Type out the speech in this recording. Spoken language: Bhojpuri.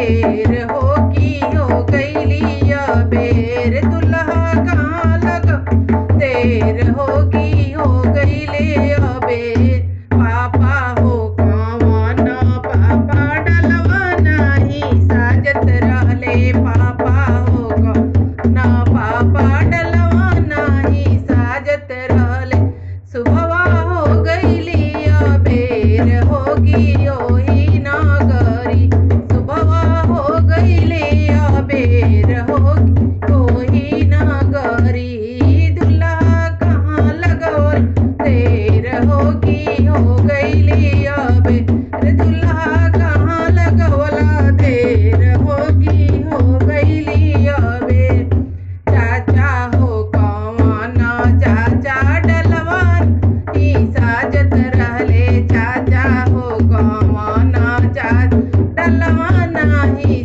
देर होगी हो गईली अबेर दुल्हा कहाँ लग देर होगी हो गईले अबेर पापा हो कौन पापा डलवा नाही साजत रहले पापा हो कौन पापा डलवा नाही साजत रहले सुबह हो गईली अबेर होगी ओही नगरी सुबह हो गईले अबेर होगी ओही नगरी दुल्हा कहाँ लगवल देर होगी हो गईली अबेर दुल्हा कहाँ लगवला देर होगी हो गईली अबेर चाचा हो कौन चाचा डलवान ई साजत रहले चाचा हो कौन चाचा डलवान ही